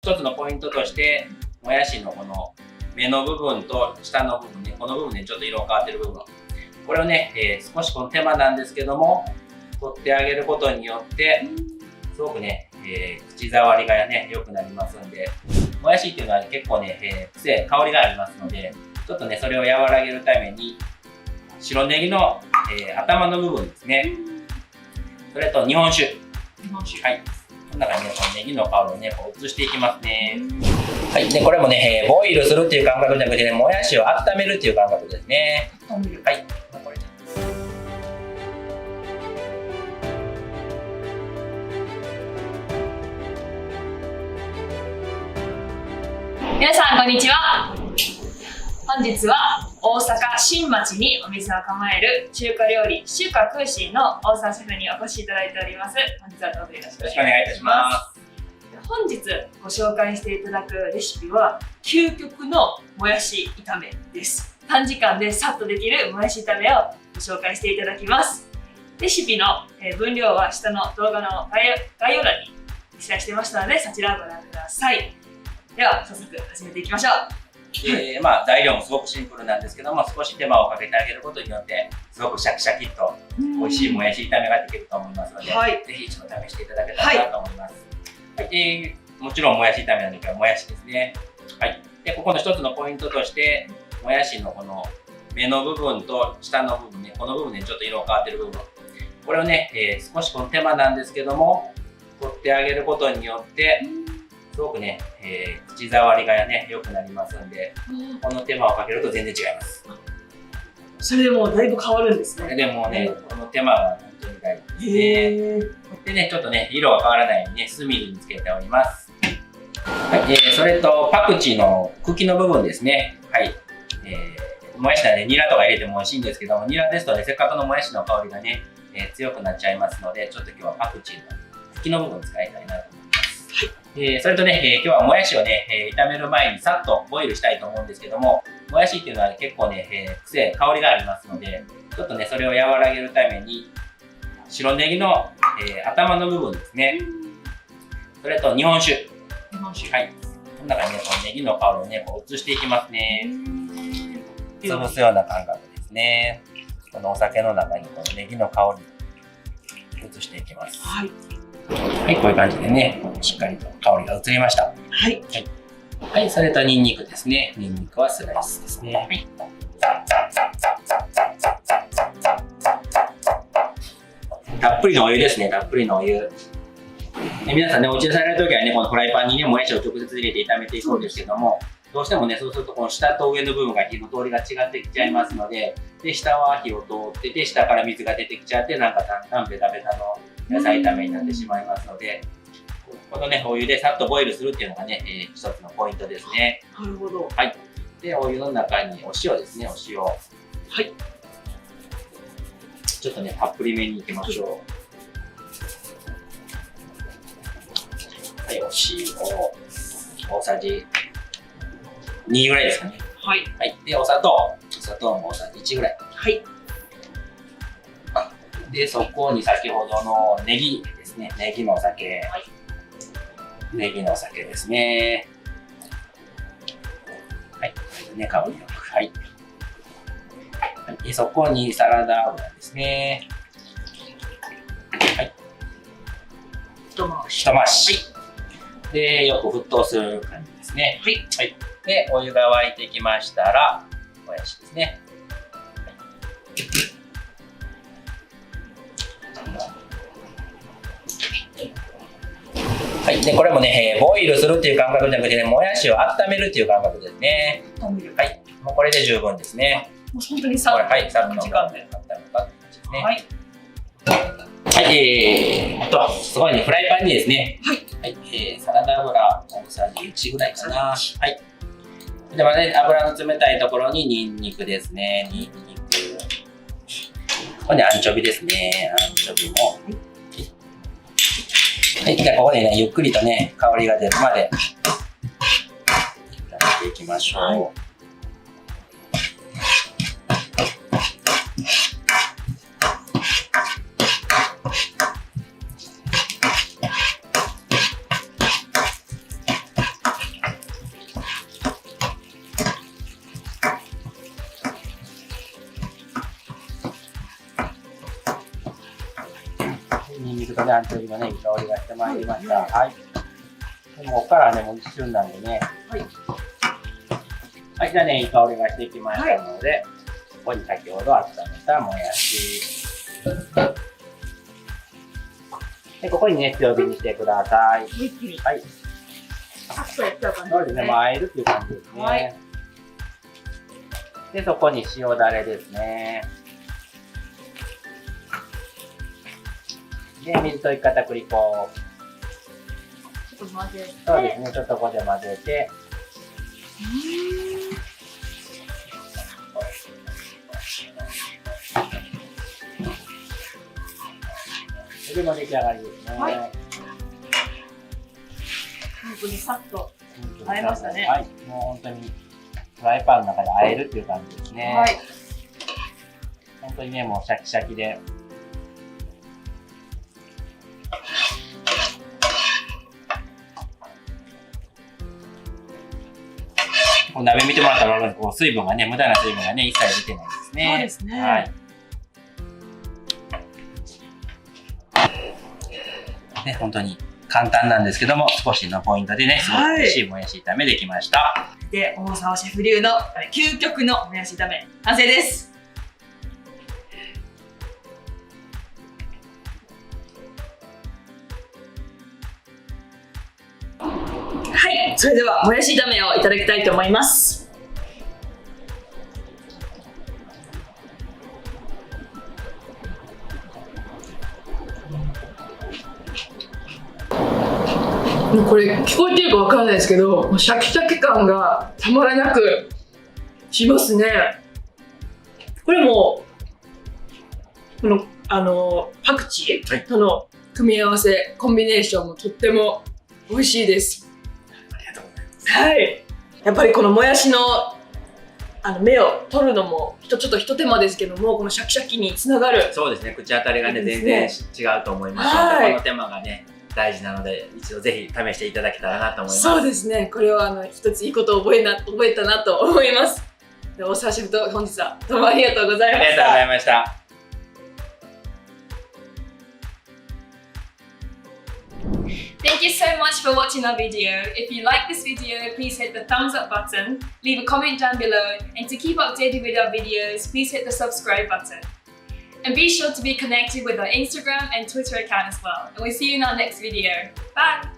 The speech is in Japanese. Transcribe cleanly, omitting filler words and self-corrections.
一つのポイントとして、もやしのこの目の部分と下の部分ね、この部分でちょっと色が変わってる部分、これをね、少しこの手間なんですけども、取ってあげることによって、すごくね、口触りがね、良くなりますんで、もやしっていうのは結構ね、癖、香りがありますので、ちょっとね、それを和らげるために、白ネギの、頭の部分ですね。それと日本酒。はい。この中にね、このネギの香りをね、こう移していきますね。はい。で、これもね、ボイルするっていう感覚じゃなくてね、もやしを温めるっていう感覚ですね。はい。これ皆さんこんにちは。本日は大阪新町にお店を構える中華料理中華空心の大沢シェフにお越しいただいております。本日はどうぞよろしくお願いいたします。本日ご紹介していただくレシピは究極のもやし炒めです。短時間でさっとできるもやし炒めをご紹介していただきます。レシピの分量は下の動画の概要欄に記載してましたので、そちらをご覧ください。では早速始めていきましょう。材料もすごくシンプルなんですけども、少し手間をかけてあげることによってすごくシャキシャキっと美味しいもやし炒めができると思いますので、ぜひ一度試していただけたらなと思います。もちろんもやし炒めの時はもやしですね。でここの一つのポイントとして、もやしのこの目の部分と下の部分ね、この部分でちょっと色が変わってる部分、これをね、少しこの手間なんですけども取ってあげることによってすごくね、口触りがね、良くなりますんで、この手間をかけると全然違います。それでもうだいぶ変わるんですね。でもね、この手間が本当に大事ですね。でね、ちょっとね、色が変わらないようにね、炭につけております。それとパクチーの茎の部分ですね。もやしはね、ニラとか入れても美味しいんですけども、ニラですとね、せっかくのもやしの香りがね、強くなっちゃいますので、ちょっと今日はパクチーの茎の部分を使いたいなと思います。それとね、今日はもやしをね、炒める前にさっとボイルしたいと思うんですけども、もやしっていうのは結構ね、癖、香りがありますので、ちょっとね、それを和らげるために、白ネギの、頭の部分ですね。それと日本酒。はい。この中にね、このネギの香りをね、こう移していきますね。潰すような感覚ですね。このお酒の中にこのネギの香りを移していきます。はい、こういう感じでね、しっかりと香りが移りました。それとニンニクですね。ニンニクはスライスですね。たっぷりのお湯ですね。たっぷりのお湯。皆さんね、お家でされるときはね、このフライパンにね、もやしを直接入れて炒めていくんですけども、どうしてもね、そうするとこの下と上の部分が火の通りが違ってきちゃいますので、下は火を通ってて、下から水が出てきちゃって、なんかだんだんベタベタの野菜炒めになってしまいますので、このね、お湯でさっとボイルするっていうのがね、一つのポイントですね。なるほど。で、お湯の中にお塩ですね、お塩。ちょっとね、たっぷりめにいきましょう。お塩、大さじ2ぐらいですかね。で、お砂糖も大さじ1ぐらい。で、そこに先ほどのネギですね。ネギのお酒。ネギのお酒ですね。ね、香りよく。で、そこにサラダ油ですね。一回し。で、よく沸騰する感じですね。で、お湯が沸いてきましたら、もやしですね。で、これもね、ボイルするっていう感覚じゃなくてね、もやしを温めるっていう感覚ですね。もうこれで十分ですね。もう本当にさっと時間で温めたって感じですね。あとは、すごいね、フライパンにですね、サラダ油大さじ1ぐらいかな。ではね、油の冷たいところにニンニクですね。ニンニク。ここでアンチョビですね。アンチョビも。じゃあここでね、ゆっくりとね、香りが出るまで炒めていきましょう。でアンチョビのね、いい香りがしてまいりました。はい。でもここからね、もう一瞬なんでね。はい。はい、じゃあね、いい香りがしてきましたので、ここに先ほど温めたもやし。で、ここにね、強火にしてください。はい。サッとやっちゃう感じそうですね、もう和えるっていう感じですね。はい。で、そこに塩だれですね。で、水溶き片栗粉。ちょっと混ぜて。そうですね、ちょっとここで混ぜて。でも出来上がりですね。はい。本当にさっと和えましたね。はい、もう本当にフライパンの中で和えるっていう感じですね。はい。本当にね、もうシャキシャキで。こう鍋見てもらったら分かるんですけど、水分がね、無駄な水分がね、一切出てないですね。そうですね。はい。ね、本当に簡単なんですけども、少しのポイントでね、すごく美味しいもやし炒めできました。で、大沢シェフ流の究極のもやし炒め完成です。はい、それではもやし炒めをいただきたいと思います。これ聞こえてるかわかんないですけど、シャキシャキ感がたまらなくしますね。これもこのパクチーとの組み合わせ、コンビネーションもとっても美味しいです。ありがとうございます。はい。やっぱりこのもやしの芽を取るのもちょっと一手間ですけども、このシャキシャキにつながる。そうですね、口当たりがね、全然違うと思いますので、この手間がね、大事なので、一度ぜひ試していただけたらなと思います。そうですね。これは一ついいことを覚えたなと思います。大沢シェフと本日はどうもありがとうございました。ありがとうございました。Thank you so much for watching our video. If you like this video, please hit the thumbs up button, leave a comment down below, and to keep updated with our videos, please hit the subscribe button. And be sure to be connected with our Instagram and Twitter account as well. And we'll see you in our next video. Bye!